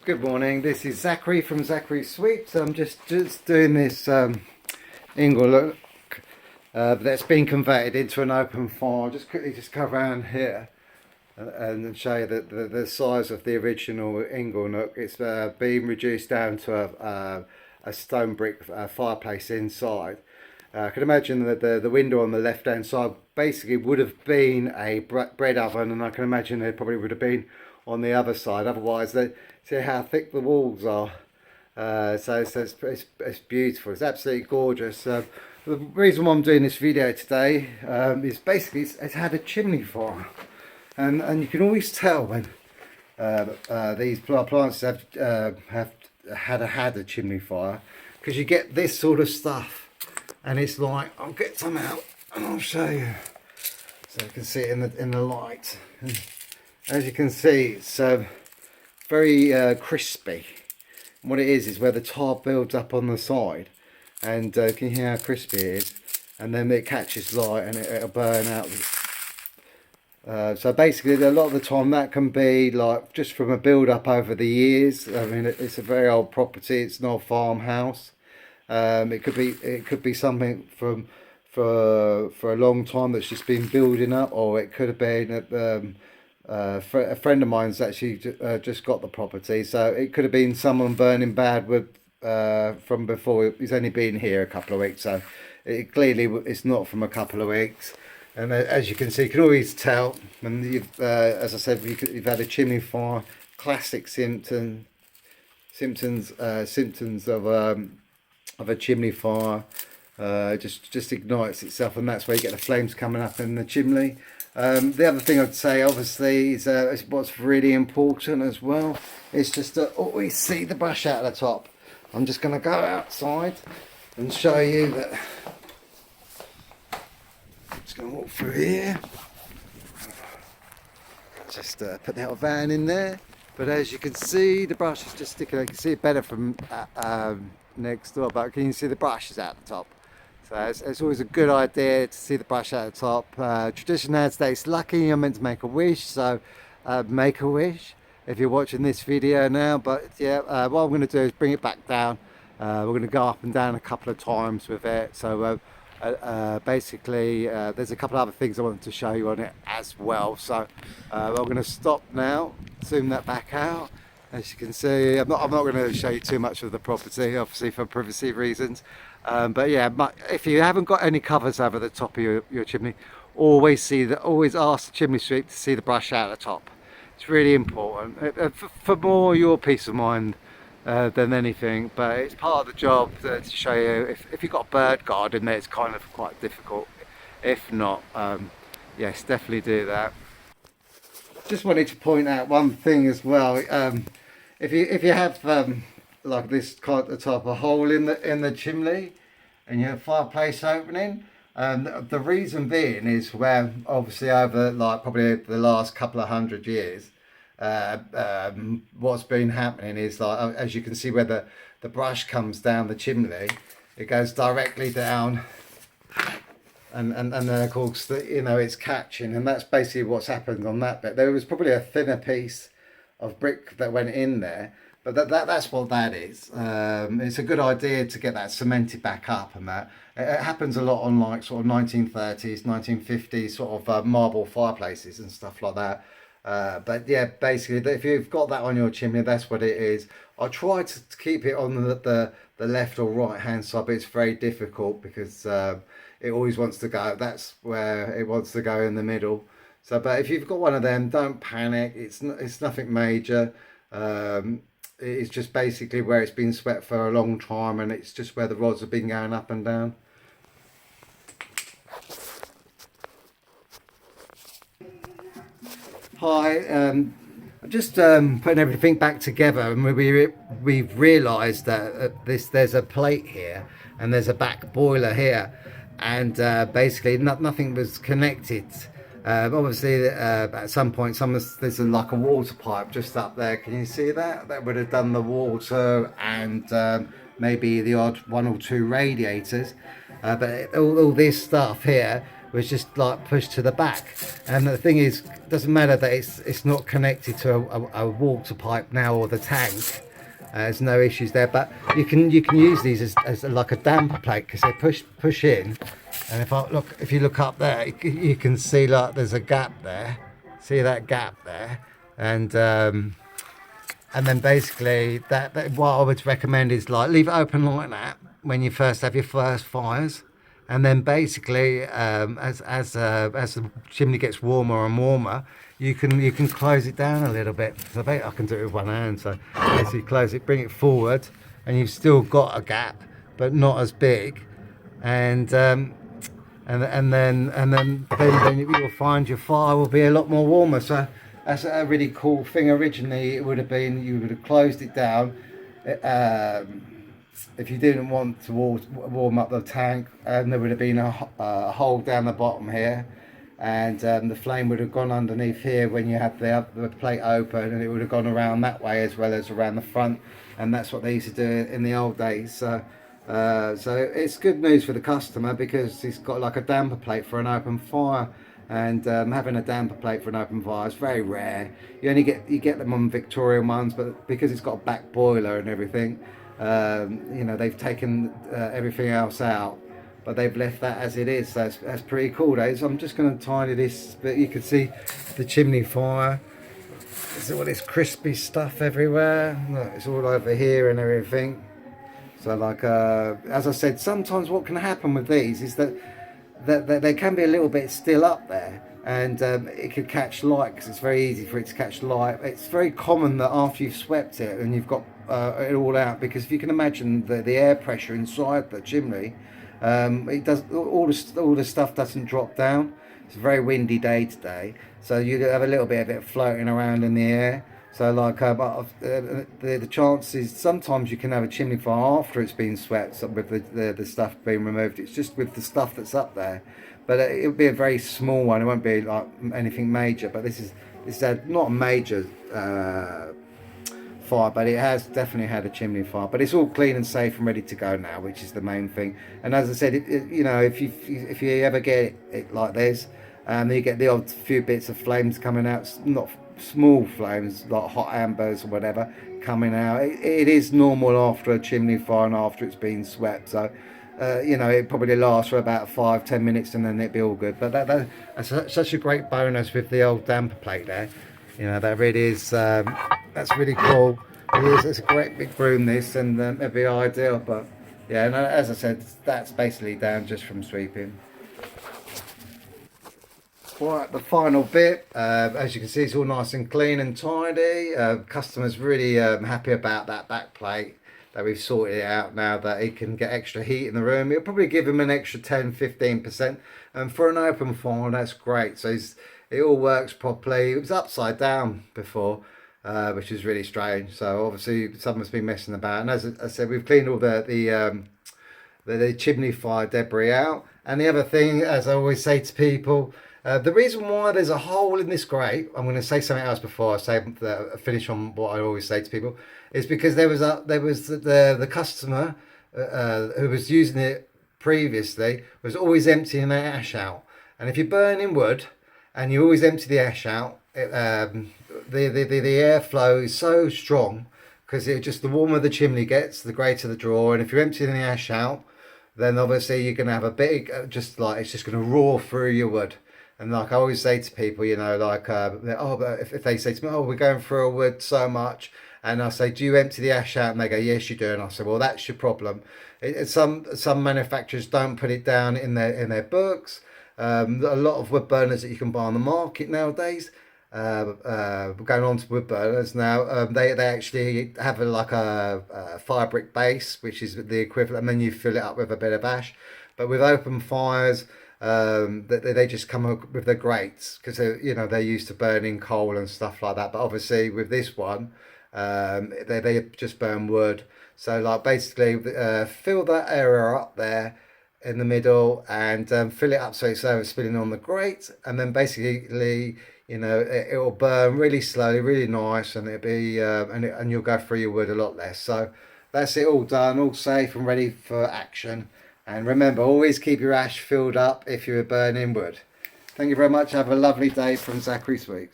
Good morning, this is Zachary from Zachary Sweeps. I'm just doing this ingle look that's been converted into an open fire. Just quickly come around here and show you the size of the original ingle nook. It's been reduced down to a stone brick fireplace inside. I can imagine that the window on the left hand side basically would have been a bread oven, and I can imagine it probably would have been on the other side. Otherwise, see how thick the walls are. So it's beautiful. It's absolutely gorgeous. The reason why I'm doing this video today is basically it's had a chimney fire, and you can always tell when these appliances have had a chimney fire, because you get this sort of stuff. And it's like, I'll get some out and I'll show you, so you can see it in the light. And as you can see, it's very crispy. And what it is where the tar builds up on the side, and can you hear how crispy it is? And then it catches light and it'll burn out. So basically, a lot of the time that can be like just from a build up over the years. I mean, it's a very old property. It's not a farmhouse. It could be something for a long time that's just been building up, or it could have been a friend of mine's actually just got the property, so it could have been someone burning bad with from before. He's only been here a couple of weeks, so clearly it's not from a couple of weeks. And as you can see, you can always tell. And you've, as I said, you've had a chimney fire. Classic symptoms of a chimney fire. Just ignites itself, and that's where you get the flames coming up in the chimney. The other thing I'd say, obviously, is what's really important as well, is just to always see the brush out of the top. I'm just going to go outside and show you that. I'm just going to walk through here. Just put the little van in there. But as you can see, the brush is just sticking. You can see it better from next door, but can you see the brush is out the top? So it's always a good idea to see the brush out the top. Tradition nowadays, lucky you're meant to make a wish, so make a wish if you're watching this video now. But yeah, what I'm going to do is bring it back down. We're going to go up and down a couple of times with it. So basically there's a couple of other things I wanted to show you on it as well. So I'm going to stop now, zoom that back out. As you can see, I'm not going to show you too much of the property, obviously for privacy reasons. But yeah, if you haven't got any covers over the top of your chimney, always ask the chimney sweep to see the brush out the top. It's really important for more your peace of mind than anything. But it's part of the job to show you. If you've got a bird garden there, it's kind of quite difficult. If not, yes, definitely do that. Just wanted to point out one thing as well. If you have like this kind of type of hole in the chimney, and you have fireplace opening, the reason being is where obviously over like probably the last couple of 100 years, what's been happening is, like, as you can see where the brush comes down the chimney, it goes directly down. And then of course it's catching, and that's basically what's happened on that bit. There was probably a thinner piece of brick that went in there, but that's what that is. It's a good idea to get that cemented back up, and that it happens a lot on like sort of 1930s, 1950s sort of marble fireplaces and stuff like that. But yeah, basically if you've got that on your chimney, that's what it is. I try to keep it on the left or right hand side, but it's very difficult because it always wants to go. That's where it wants to go, in the middle. So, but if you've got one of them, don't panic. It's nothing major. It's just basically where it's been swept for a long time, and it's just where the rods have been going up and down. Hi, I'm just putting everything back together, and we've realised that there's a plate here and there's a back boiler here, and basically nothing was connected. Obviously at some point there's like a water pipe just up there. Can you see that? That would have done the water and maybe the odd one or two radiators. But all this stuff here was just like pushed to the back. And the thing is, it doesn't matter that it's not connected to a water pipe now or the tank. There's no issues there, but you can use these as like a damper plate, because they push in. And if you look up there, you can see like there's a gap there. See that gap there, and then basically that what I would recommend is like leave it open like that when you first have your first fires, and then basically as the chimney gets warmer and warmer, you can close it down a little bit. So I can do it with one hand. So basically close it, bring it forward, and you've still got a gap, but not as big, and then you'll find your fire will be a lot more warmer. So that's a really cool thing. Originally, it would have been you would have closed it down if you didn't want to warm up the tank, and there would have been a hole down the bottom here, and the flame would have gone underneath here when you had the plate open, and it would have gone around that way as well as around the front, and that's what they used to do in the old days. So it's good news for the customer, because he's got like a damper plate for an open fire. And having a damper plate for an open fire is very rare. You get them on Victorian ones, but because it's got a back boiler and everything, they've taken everything else out, but they've left that as it is. So that's pretty cool. So I'm just going to tidy this, but you can see the chimney fire. There's all this crispy stuff everywhere. Look, it's all over here and everything. So like as I said, sometimes what can happen with these is that they can be a little bit still up there, and it could catch light, because it's very easy for it to catch light. It's very common that after you've swept it and you've got it all out, because if you can imagine the air pressure inside the chimney, it does all the stuff doesn't drop down. It's a very windy day today, so you have a little bit of it floating around in the air. So like the chances, sometimes you can have a chimney fire after it's been swept with the stuff being removed. It's just with the stuff that's up there, but it'll be a very small one. It won't be like anything major. But this is not a major fire, but it has definitely had a chimney fire. But it's all clean and safe and ready to go now, which is the main thing. And as I said, if you ever get it like this, you get the odd few bits of flames coming out, not small flames like hot embers or whatever coming out. It is normal after a chimney fire and after it's been swept. So it probably lasts for about 5-10 minutes, and then it'd be all good. But that's such a great bonus with the old damper plate there. That really is, that's really cool. It's a great big room, this, and it'd be ideal. But yeah, and as I said, that's basically down just from sweeping. Right, the final bit, as you can see, it's all nice and clean and tidy. Customers really happy about that back plate, that we've sorted it out now, that it can get extra heat in the room. It'll probably give him an extra 10-15%, and for an open fire, that's great. So it all works properly. It was upside down before, which is really strange. So obviously someone's been messing about, and as I said, we've cleaned all the chimney fire debris out. And the other thing, as I always say to people, the reason why there's a hole in this grate, I'm going to say something else before I finish on what I always say to people, is because there was the customer who was using it previously was always emptying their ash out. And if you're burning wood and you always empty the ash out, the airflow is so strong, because the warmer the chimney gets, the greater the draw. And if you're emptying the ash out, then obviously you're going to have a big, it's just going to roar through your wood. And like I always say to people, but if they say to me, we're going through a wood so much, and I say, do you empty the ash out? And they go, yes, you do. And I say, well, that's your problem. Some manufacturers don't put it down in their books. A lot of wood burners that you can buy on the market nowadays, going on to wood burners now, they actually have a fire brick base, which is the equivalent, and then you fill it up with a bit of ash. But with open fires, they just come up with the grates, because they're used to burning coal and stuff like that. But obviously with this one, they just burn wood. So like basically fill that area up there in the middle, and fill it up so it's spilling on the grate, and then basically it will burn really slowly, really nice, and it'll be and you'll go through your wood a lot less. So that's it, all done, all safe and ready for action. And remember, always keep your ash filled up if you're burning wood. Thank you very much. Have a lovely day from Zachary Sweets.